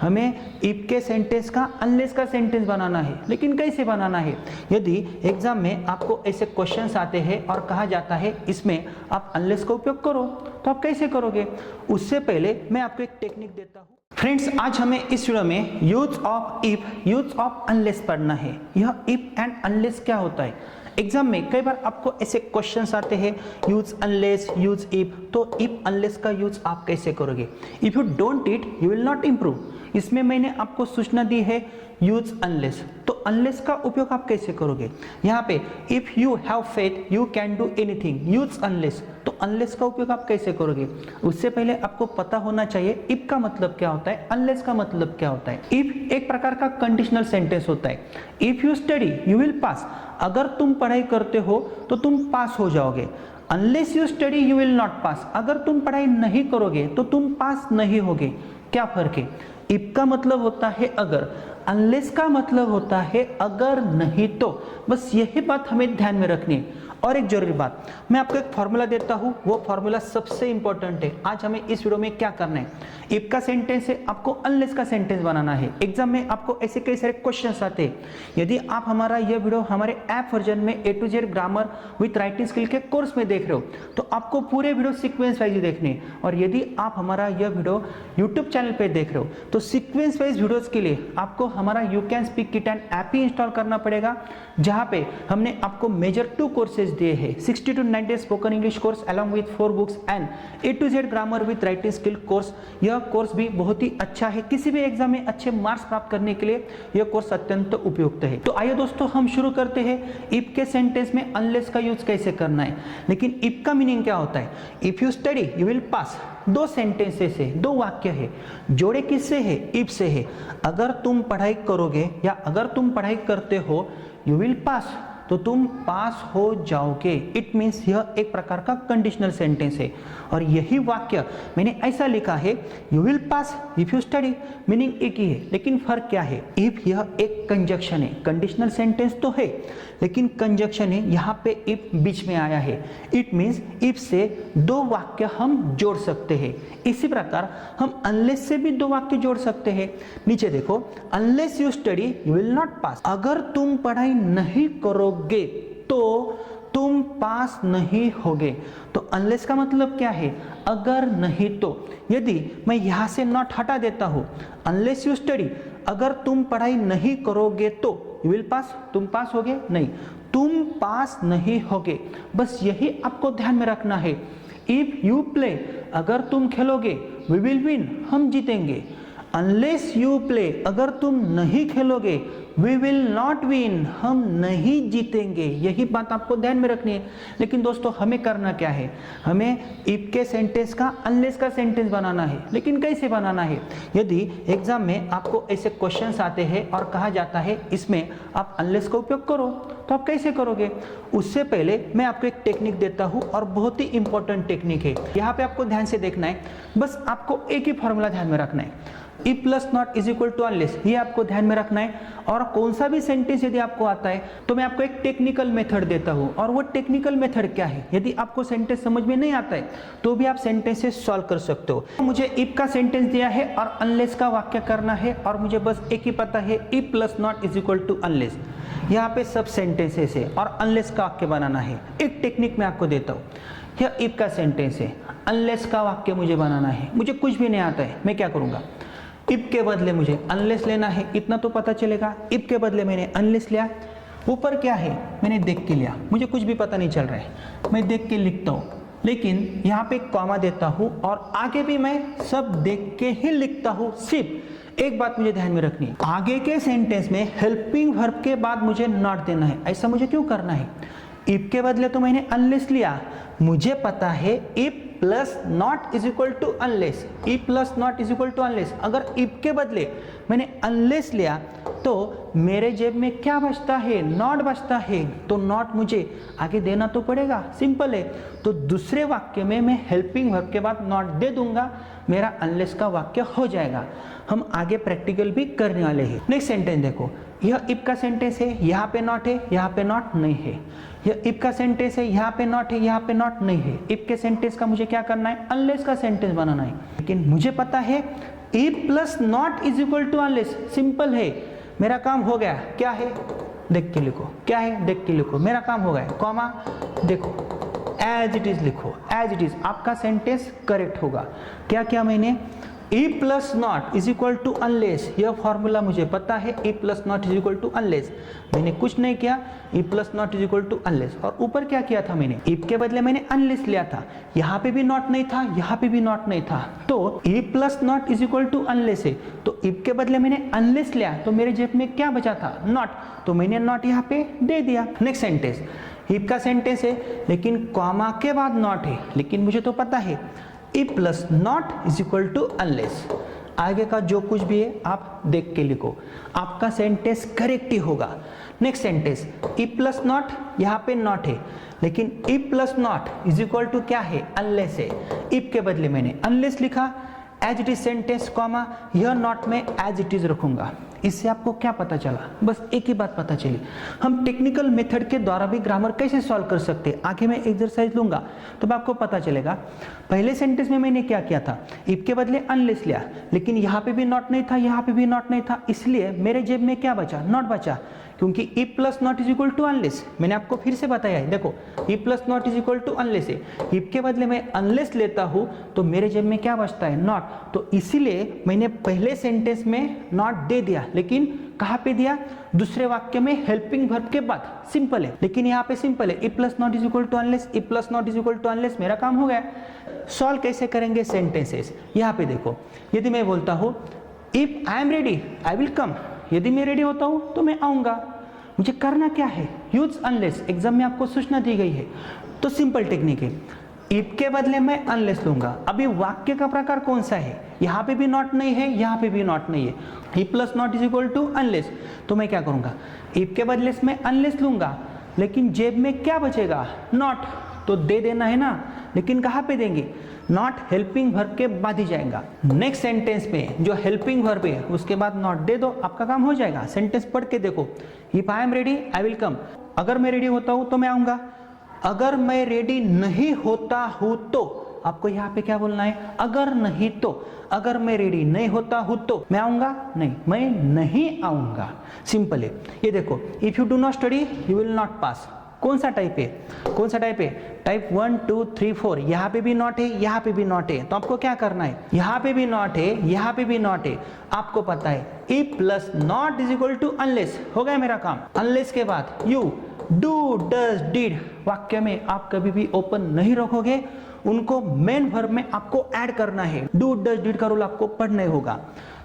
हमें इफ के सेंटेंस का अनलेस का सेंटेंस बनाना है, लेकिन कैसे बनाना है? यदि एग्जाम में आपको ऐसे क्वेश्चंस आते हैं और कहा जाता है इसमें आप अनलेस का उपयोग करो, तो आप कैसे करोगे? उससे पहले मैं आपको एक टेक्निक देता हूँ। फ्रेंड्स, आज हमें इस वीडियो में use of if, use of unless पढ़ना है। यह इफ एंड अनलेस क्या होता है? एग्जाम में कई बार आपको ऐसे क्वेश्चंस आते हैं यूज अनलेस, यूज इफ, तो इफ अनलेस का यूज आप कैसे करोगे? If you don't it you will not improve. इसमें मैंने आपको सूचना दी है यूज अनलेस, तो अनलेस का उपयोग आप कैसे करोगे? यहाँ पे if you have faith you can do anything, use unless, तो अनलेस का उपयोग आप कैसे करोगे? उससे पहले आपको पता होना चाहिए इफ का मतलब क्या होता है, अनलेस का मतलब क्या होता है। इफ एक प्रकार का कंडीशनल सेंटेंस होता है। If you study you will pass, अगर तुम पढ़ाई करते हो तो तुम पास हो जाओगे। Unless you study you will not pass, अगर तुम पढ़ाई नहीं करोगे तो तुम पास नहीं होगे। क्या फर्क है? इफ का मतलब होता है अगर, अनलेस का मतलब होता है अगर नहीं तो। बस यही बात हमें ध्यान में रखनी है। और एक जरूरी बात, मैं आपको एक फॉर्मूला देता हूं, वो फॉर्मूला सबसे इंपॉर्टेंट है। आज हमें इस वीडियो में क्या करना है? इफ का सेंटेंस है, आपको अनलेस का सेंटेंस बनाना है। एग्जाम में आपको ऐसे कई सारे क्वेश्चंस आते हैं। यदि आप हमारा यह वीडियो हमारे ऐप वर्जन में A to Z grammar with writing skill के कोर्स में देख रहे हो, तो आपको पूरे वीडियो सीक्वेंस वाइज देखने हैं। और यदि आप हमारा यह वीडियो यूट्यूब चैनल पे देख रहे हो, तो सीक्वेंस वाइज वीडियोस के लिए आपको हमारा you can speak kit and app he install करना पड़ेगा, जहां पे हमने आपको मेजर 2 कोर्सेज दिए हैं, 60 to 90 spoken English course along with 4 books and A to Z grammar with writing skill course. यह कोर्स भी बहुत ही अच्छा है, किसी भी एग्जाम में अच्छे मार्क्स प्राप्त करने के लिए यह कोर्स अत्यंत उपयुक्त है। तो आइए दोस्तों, हम शुरू करते हैं इफ के सेंटेंस में अनलेस का यूज कैसे करना है। लेकिन इफ का मीनिंग क्या होता है? If you study you will pass, 2 sentences है, 2 वाक्य है, जोड़े किससे है? इफ से है। अगर तुम पढ़ाई करोगे या अगर तुम पढ़ाई करते हो यू विल पास, तो तुम पास हो जाओगे। इट मीन्स यह एक प्रकार का कंडीशनल सेंटेंस है। और यही वाक्य मैंने ऐसा लिखा है you will pass if you study, meaning एक ही है, लेकिन फर्क क्या है? इफ यह एक कंजक्शन है, कंडीशनल सेंटेंस तो है लेकिन कंजक्शन है, यहाँ पे इफ बीच में आया है। इट मीन्स इफ से 2 वाक्य हम जोड़ सकते हैं। इसी प्रकार हम अनलेस से भी 2 वाक्य जोड़ सकते हैं। नीचे देखो, unless you study you will not pass, अगर तुम पढ़ाई नहीं करोगे तो तुम पास नहीं होगे। तो अनलेस का मतलब क्या है? अगर नहीं तो। यदि मैं यहां से नॉट हटा देता हूं, अनलेस यू स्टडी, अगर तुम पढ़ाई नहीं करोगे तो यू विल पास, तुम पास होगे नहीं, तुम पास नहीं होगे। बस यही आपको ध्यान में रखना है। इफ यू प्ले, अगर तुम खेलोगे, वी विल विन, हम जीतेंगे। अनलेस यू प्ले, अगर तुम नहीं खेलोगे, वी विल नॉट विन, हम नहीं जीतेंगे। यही बात आपको ध्यान में रखनी है। लेकिन दोस्तों, हमें करना क्या है? हमें इफ के सेंटेंस का अनलेस का सेंटेंस बनाना है। लेकिन कैसे बनाना है? यदि एग्जाम में आपको ऐसे क्वेश्चंस आते हैं और कहा जाता है इसमें आप अनलेस का उपयोग करो, तो आप कैसे करोगे? उससे पहले मैं आपको एक टेक्निक देता हूं और बहुत ही इंपॉर्टेंट टेक्निक है। यहाँ पे आपको ध्यान से देखना है, बस आपको एक ही फॉर्मूला ध्यान में रखना है, if plus not is equal to unless, ये आपको ध्यान में रखना है। और कौन सा भी सेंटेंस यदि आपको आता है तो मैं आपको एक टेक्निकल मेथड देता हूं। और वो टेक्निकल मेथड क्या है? यदि आपको सेंटेंस समझ में नहीं आता है तो भी आप सेंटेंसेस सॉल्व कर सकते हो। मुझे इफ का सेंटेंस दिया है और अनलेस का वाक्य करना है, और मुझे बस एक ही पता है, if plus not is equal to unless. यहाँ पे सब सेंटेंसेस है और अनलेस का वाक्य बनाना है। एक टेक्निक मैं आपको देता हूँ। यह इफ का सेंटेंस है, अनलेस का वाक्य मुझे बनाना है। मुझे कुछ भी नहीं आता है, मैं क्या करूँगा? इफ के बदले मुझे अनलेस लेना है, इतना तो पता चलेगा। इफ के बदले मैंने अनलेस लिया, ऊपर क्या है मैंने देख के लिया, मुझे कुछ भी पता नहीं चल रहा है, मैं देख के लिखता हूँ। लेकिन यहाँ पे कॉमा देता हूँ और आगे भी मैं सब देख के ही लिखता हूँ। सिर्फ एक बात मुझे ध्यान में रखनी है, आगे के सेंटेंस में हेल्पिंग वर्ब के बाद मुझे नॉट देना है। ऐसा मुझे क्यों करना है? इफ के बदले तो मैंने अनलेस लिया, मुझे पता है if plus not is equal to unless, if plus not is equal to unless. अगर इफ के बदले मैंने अनलेस लिया तो मेरे जेब में क्या बचता है? नॉट बचता है। तो नॉट मुझे आगे देना तो पड़ेगा, सिंपल है। तो दूसरे वाक्य में मैं हेल्पिंग वर्ब के बाद नॉट दे दूंगा, मेरा अनलेस का वाक्य हो जाएगा। हम आगे प्रैक्टिकल भी करने वाले हैं। नेक्स्ट सेंटेंस देखो, यह इफ का सेंटेंस है, यहाँ पे नॉट है, यहाँ पे नॉट नहीं है। यह इफ का सेंटेंस है, यहाँ पे नॉट है, यहाँ पे नॉट नहीं है। इफ के सेंटेंस का मुझे क्या करना है? अनलेस का सेंटेंस बनाना है। लेकिन मुझे पता है if plus not is equal to unless, simple है, मेरा काम हो गया। क्या है देख के लिखो, क्या है देख के लिखो, मेरा काम हो गया। कॉमा देखो एज इट इज लिखो, एज इट इज, आपका सेंटेंस करेक्ट होगा। क्या क्या मैंने if plus not is equal to unless, यह फॉर्मूला मुझे पता है, if plus not is equal to unless, मैंने कुछ नहीं किया, if plus not is equal to unless. और ऊपर क्या किया था मैंने, इफ के बदले मैंने अनलेस लिया था, यहाँ पे भी नॉट नहीं था, यहाँ पे भी नॉट नहीं था, तो if plus not is equal to unless है, तो इफ के बदले मैंने अनलेस लिया, तो मेरे जेब में क्या बचा था, नॉट, तो मैंने नॉट यहाँ पे दे दिया। नेक्स्ट सेंटेंस, इफ का सेंटेंस है लेकिन कॉमा के बाद नॉट है, लेकिन मुझे तो पता है if plus not is equal to unless. आगे का जो कुछ भी है आप देख के लिखो, आपका सेंटेंस करेक्ट ही होगा। Next sentence, if plus not, यहाँ पे नॉट है, लेकिन if plus not is equal to क्या है, अनलेस है। इफ के बदले मैंने अनलेस लिखा, as it is sentence comma, यह नॉट में एज इट इज रखूंगा। इससे आपको क्या पता चला, बस एक ही बात पता चली, हम टेक्निकल मेथड के द्वारा भी ग्रामर कैसे सॉल्व कर सकते हैं। आगे मैं एक्सरसाइज लूंगा तो आपको पता चलेगा। पहले सेंटेंस में मैंने क्या किया था, इफ के बदले अनलेस लिया, लेकिन यहाँ पे भी नॉट नहीं था, यहाँ पे भी नॉट नहीं था, इसलिए मेरे जेब में क्या बचा, नॉट बचा, क्योंकि if plus not is equal to unless. मैंने आपको फिर से बताया है, देखो if plus not is equal to unless है, इफ के बदले मैं अनलेस लेता हूं तो मेरे जेब में क्या बचता है, नॉट, तो इसीलिए मैंने पहले सेंटेंस में नॉट दे दिया, लेकिन कहां पे दिया, दूसरे वाक्य में हेल्पिंग वर्ब के बाद। सिंपल है, लेकिन यहाँ पे सिंपल है, if plus not is equal to unless, if plus not is equal to unless, मेरा काम हो गया। सॉल्व कैसे करेंगे सेंटेंसेस, यहाँ पे देखो, यदि मैं बोलता हूं if I am ready I will come, यदि मैं रेडी होता हूं तो मैं आऊंगा, मुझे करना क्या है, यूज अनलेस, एग्जाम में आपको सूचना दी गई है, तो सिंपल टेक्निक है, इफ के बदले मैं अनलेस लूंगा। अभी वाक्य का प्रकार कौन सा है, यहाँ पे भी नॉट नहीं है, यहाँ पे भी नॉट नहीं है, if plus not is equal to unless, तो मैं क्या करूंगा, इफ के बदले मैं अनलेस लूंगा, लेकिन जेब में क्या बचेगा, नॉट, तो दे देना है ना, लेकिन कहाँ पे देंगे, नॉट हेल्पिंग वर्ब के बाद ही जाएगा। नेक्स्ट सेंटेंस में जो हेल्पिंग वर्ब है उसके बाद नॉट दे दो, आपका काम हो जाएगा। सेंटेंस पढ़ के देखो, if I am ready I will come, अगर मैं रेडी होता हूं तो मैं आऊंगा, अगर मैं रेडी नहीं होता हूं तो, आपको यहाँ पे क्या बोलना है, अगर नहीं तो, अगर मैं रेडी नहीं होता हूं तो मैं आऊंगा, नहीं, मैं नहीं आऊंगा, सिंपल है। ये देखो, if you do not study you will not पास, कौन सा टाइप है, कौन सा टाइप है, टाइप 1 2 3 4, यहाँ पे भी नॉट है, यहाँ पे भी नॉट है, तो आपको क्या करना है, यहाँ पे भी नॉट है, यहाँ पे भी नॉट है, आपको पता है if plus not is equal to unless, हो गया मेरा काम। अनलेस के बाद यू, डू, डज, डिड, वाक्य में आप कभी भी ओपन नहीं रखोगे, उनको मेन वर्ब में आपको ऐड करना है। डू, डज, डिड का रूल आपको पढ़ना होगा,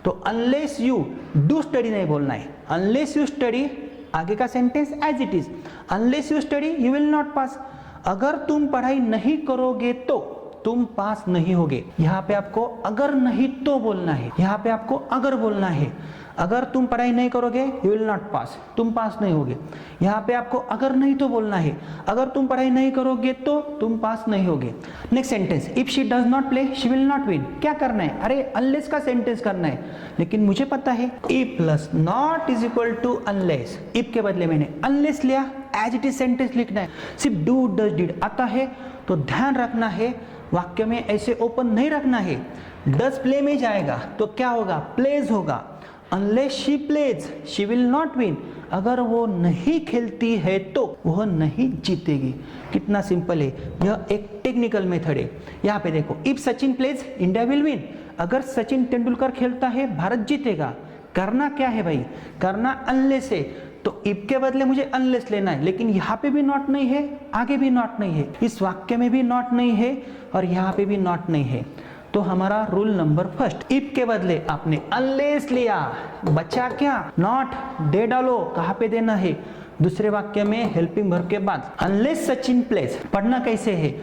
तो अनलेस यू डू स्टडी नहीं बोलना है, अनलेस यू स्टडी, आगे का sentence as it is, unless you study you will not pass, अगर तुम पढ़ाई नहीं करोगे तो तुम पास नहीं होगे। यहाँ पे आपको अगर नहीं तो बोलना है, यहाँ पे आपको अगर बोलना है, अगर तुम पढ़ाई नहीं करोगे यू विल नॉट पास, तुम पास नहीं होगे। यहाँ पे आपको अगर नहीं तो बोलना है, अगर तुम पढ़ाई नहीं करोगे तो तुम पास नहीं होगे। Next sentence, if she does not play she will not win, क्या करना है, अरे अनलेस का सेंटेंस करना है, लेकिन मुझे पता है if plus not is equal to unless, if के बदले मैंने अनलेस लिया, एज इट इज सेंटेंस लिखना है। सिर्फ डू, डज, डिड आता है तो ध्यान रखना है, वाक्य में ऐसे ओपन नहीं रखना है। डज प्ले में जाएगा तो क्या होगा, प्लेज होगा। Unless she plays she will not win, अगर वो नहीं खेलती है तो वह नहीं जीतेगी। कितना सिंपल है, यह एक टेक्निकल मेथड है। यहाँ पे देखो, if Sachin plays India will win, अगर सचिन तेंदुलकर खेलता है भारत जीतेगा। करना क्या है भाई, करना अनलेस है, तो इफ के बदले मुझे अनलेस लेना है, लेकिन यहाँ पे भी नॉट नहीं है, आगे भी नॉट नहीं है, इस वाक्य में भी नॉट नहीं है और यहाँ पे भी नॉट नहीं है। तो हमारा रूल नंबर फर्स्ट, इफ के बदले आपने अनलेस लिया, बचा क्या, नॉट, दे डालो, कहाँ पे देना है, दूसरे वाक्य में हेल्पिंग वर्ब के बाद। अनलेस सचिन प्लेज, पढ़ना कैसे है,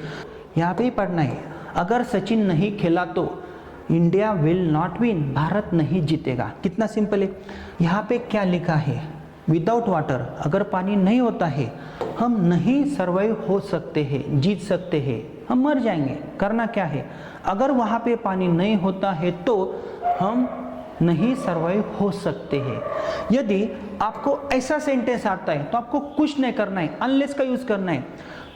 यहाँ पे ही पढ़ना है, अगर सचिन नहीं खेला तो India will not win, Bharat नहीं जीतेगा। कितना सिंपल है। यहाँ पे क्या लिखा है, विदाउट वाटर, अगर पानी नहीं होता है हम नहीं सर्वाइव हो सकते हैं, जीत सकते हैं, हम मर जाएंगे। करना क्या है, अगर वहाँ पे पानी नहीं होता है तो हम नहीं सर्वाइव हो सकते हैं। यदि आपको ऐसा सेंटेंस आता है तो आपको कुछ नहीं करना है, अनलेस का यूज करना है।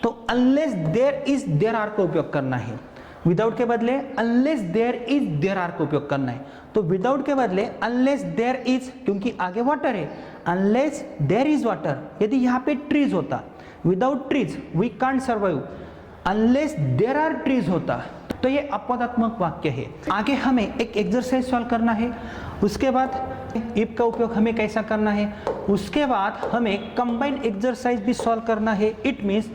तो unless there is there are का उपयोग करना है। विदाउट के बदले unless there is there are का उपयोग करना है। तो विदाउट के बदले अनलेस देयर इज, क्योंकि आगे वाटर है, अनलेस देयर इज वाटर। यदि यहाँ पे ट्रीज होता, without trees we can't survive, unless there are trees होता, तो ये अपवादात्मक वाक्य है। आगे हमें एक एक्सरसाइज सॉल्व करना है, उसके बाद इफ का उपयोग हमें कैसा करना है, उसके बाद हमें कंबाइंड एक्सरसाइज भी सॉल्व करना है। इट मीन्स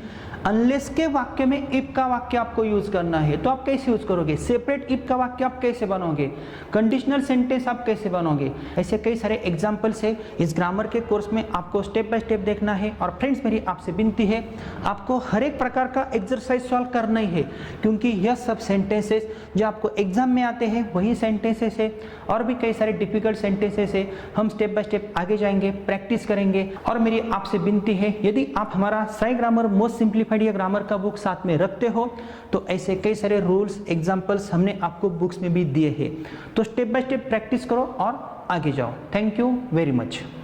अनलेस के वाक्य में इफ का वाक्य आपको यूज करना है, तो आप कैसे यूज करोगे, सेपरेट इफ का वाक्य आप कैसे बनोगे, कंडीशनल सेंटेंस आप कैसे बनोगे, ऐसे कई सारे एग्जाम्पल्स है। इस ग्रामर के कोर्स में आपको स्टेप बाय स्टेप देखना है। और फ्रेंड्स, मेरी आपसे विनती है, आपको हर एक प्रकार का एक्सरसाइज सॉल्व करना ही है, क्योंकि यह सब सेंटेंसेस जो आपको एग्जाम में आते हैं वही सेंटेंसेस है, और भी कई सारे डिफिकल्ट सेंटेंसेस है। हम स्टेप बाय स्टेप आगे जाएंगे, प्रैक्टिस करेंगे। और मेरी आपसे विनती है, यदि आप हमारा साई ग्रामर मोस्ट सिंप्लीफाइड या ग्रामर का बुक साथ में रखते हो, तो ऐसे कई सारे रूल्स, एग्जाम्पल्स हमने आपको बुक्स में भी दिए हैं। तो स्टेप बाय स्टेप प्रैक्टिस करो और आगे जाओ। Thank you very much.